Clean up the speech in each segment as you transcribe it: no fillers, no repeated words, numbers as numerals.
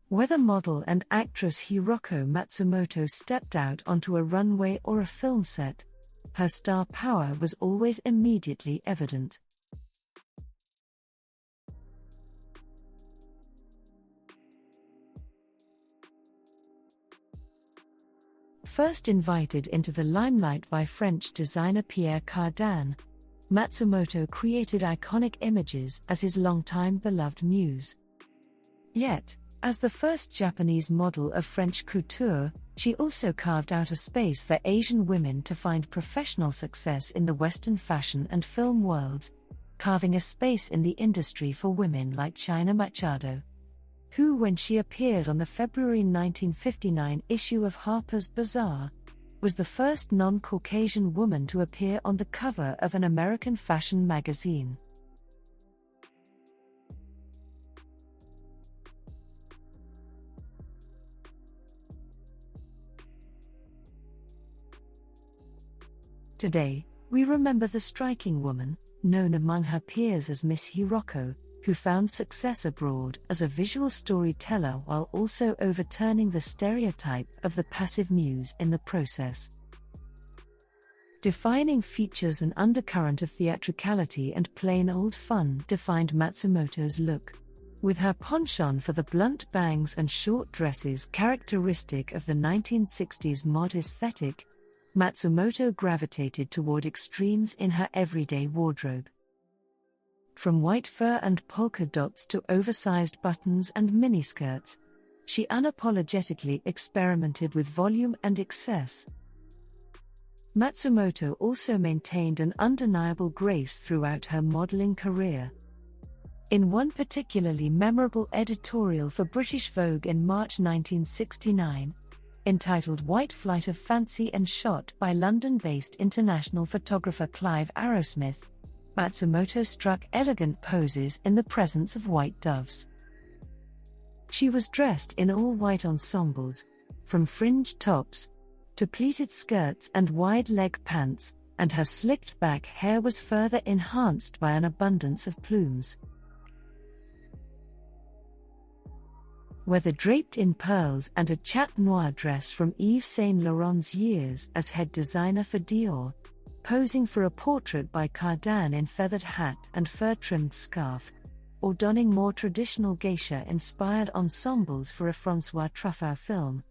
Whether model and actress Hiroko Matsumoto stepped out onto a runway or a film set, her star power was always immediately evident. First invited into the limelight by French designer Pierre Cardin, Matsumoto created iconic images as his longtime beloved muse. Yet, as the first Japanese model of French couture, she also carved out a space for Asian women to find professional success in the Western fashion and film worlds, carving a space in the industry for women like China Machado, who, when she appeared on the February 1959 issue of Harper's Bazaar, was the first non-Caucasian woman to appear on the cover of an American fashion magazine. Today, we remember the striking woman, known among her peers as Miss Hiroko, who found success abroad as a visual storyteller while also overturning the stereotype of the passive muse in the process. Defining features and undercurrent of theatricality and plain old fun defined Matsumoto's look, with her penchant for the blunt bangs and short dresses characteristic of the 1960s mod aesthetic. Matsumoto gravitated toward extremes in her everyday wardrobe. From white fur and polka dots to oversized buttons and miniskirts, she unapologetically experimented with volume and excess. Matsumoto also maintained an undeniable grace throughout her modeling career. In one particularly memorable editorial for British Vogue in March 1969, entitled White Flight of Fancy and shot by London-based international photographer Clive Arrowsmith, Matsumoto struck elegant poses in the presence of white doves. She was dressed in all-white ensembles, from fringed tops to pleated skirts and wide-leg pants, and her slicked-back hair was further enhanced by an abundance of plumes. Whether draped in pearls and a chat noir dress from Yves Saint Laurent's years as head designer for Dior, posing for a portrait by Cardin in feathered hat and fur-trimmed scarf, or donning more traditional geisha-inspired ensembles for a François Truffaut film,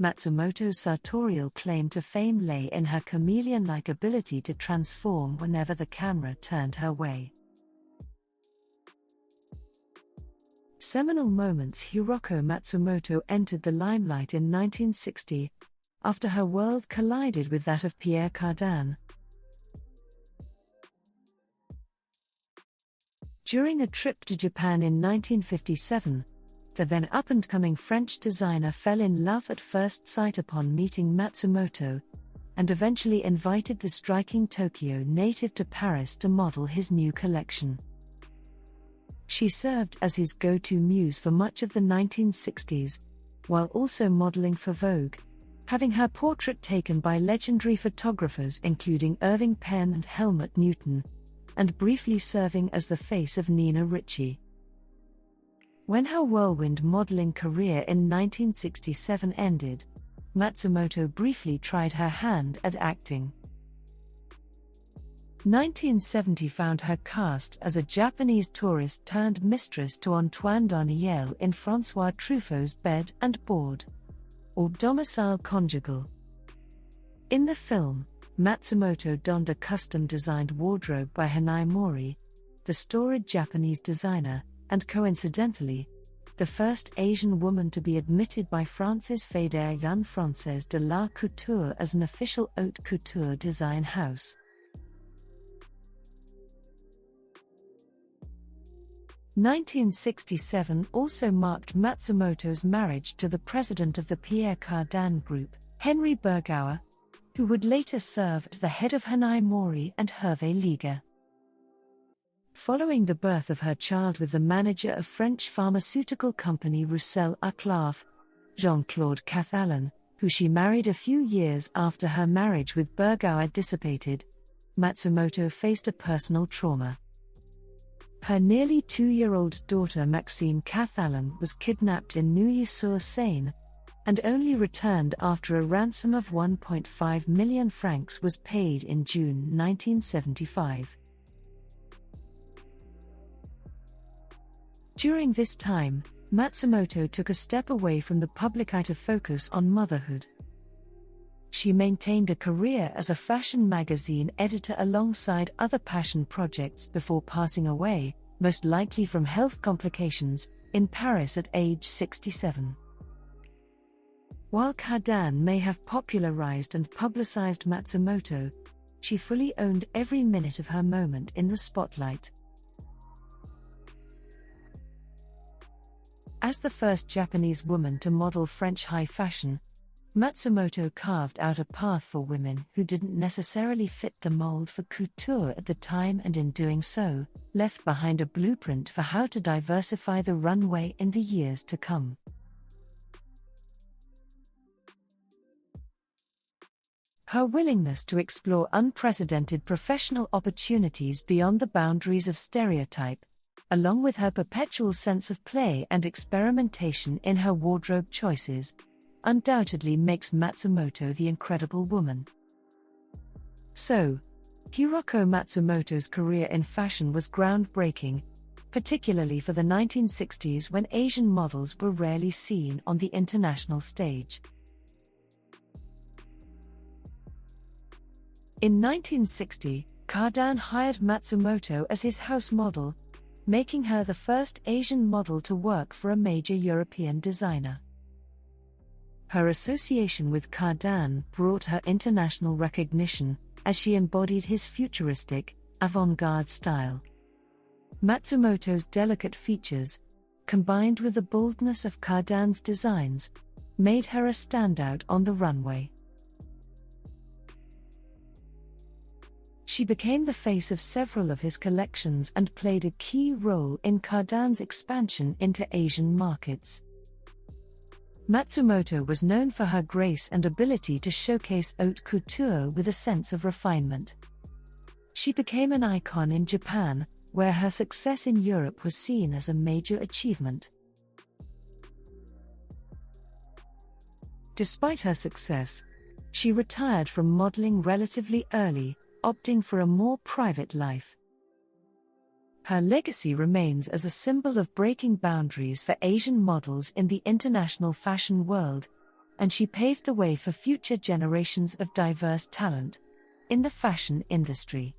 Matsumoto's sartorial claim to fame lay in her chameleon-like ability to transform whenever the camera turned her way. Seminal moments. Hiroko Matsumoto entered the limelight in 1960, after her world collided with that of Pierre Cardin. During a trip to Japan in 1957, the then up-and-coming French designer fell in love at first sight upon meeting Matsumoto, and eventually invited the striking Tokyo native to Paris to model his new collection. She served as his go-to muse for much of the 1960s, while also modeling for Vogue, having her portrait taken by legendary photographers including Irving Penn and Helmut Newton, and briefly serving as the face of Nina Ricci. When her whirlwind modeling career in 1967 ended, Matsumoto briefly tried her hand at acting. 1970 found her cast as a Japanese tourist turned mistress to Antoine Daniel in François Truffaut's Bed and Board, or Domicile Conjugal. In the film, Matsumoto donned a custom-designed wardrobe by Hanae Mori, the storied Japanese designer, and coincidentally, the first Asian woman to be admitted by France's Fédération Française de la Couture as an official haute couture design house. 1967 also marked Matsumoto's marriage to the president of the Pierre Cardin Group, Henry Bergauer, who would later serve as the head of Hanae Mori and Hervé Liga. Following the birth of her child with the manager of French pharmaceutical company Roussel Uclaf, Jean-Claude Cathalin, who she married a few years after her marriage with Bergauer dissipated, Matsumoto faced a personal trauma. Her nearly 2-year-old daughter Maxime Cathallen was kidnapped in Neuilly-sur-Seine, and only returned after a ransom of 1.5 million francs was paid in June 1975. During this time, Matsumoto took a step away from the public eye to focus on motherhood. She maintained a career as a fashion magazine editor alongside other passion projects before passing away, most likely from health complications, in Paris at age 67. While Cardin may have popularized and publicized Matsumoto, she fully owned every minute of her moment in the spotlight. As the first Japanese woman to model French high fashion, Matsumoto carved out a path for women who didn't necessarily fit the mold for couture at the time, and in doing so, left behind a blueprint for how to diversify the runway in the years to come. Her willingness to explore unprecedented professional opportunities beyond the boundaries of stereotype, along with her perpetual sense of play and experimentation in her wardrobe choices, undoubtedly makes Matsumoto the incredible woman. So, Hiroko Matsumoto's career in fashion was groundbreaking, particularly for the 1960s when Asian models were rarely seen on the international stage. In 1960, Cardin hired Matsumoto as his house model, making her the first Asian model to work for a major European designer. Her association with Cardin brought her international recognition, as she embodied his futuristic, avant-garde style. Matsumoto's delicate features, combined with the boldness of Cardin's designs, made her a standout on the runway. She became the face of several of his collections and played a key role in Cardin's expansion into Asian markets. Matsumoto was known for her grace and ability to showcase haute couture with a sense of refinement. She became an icon in Japan, where her success in Europe was seen as a major achievement. Despite her success, she retired from modeling relatively early, opting for a more private life. Her legacy remains as a symbol of breaking boundaries for Asian models in the international fashion world, and she paved the way for future generations of diverse talent in the fashion industry.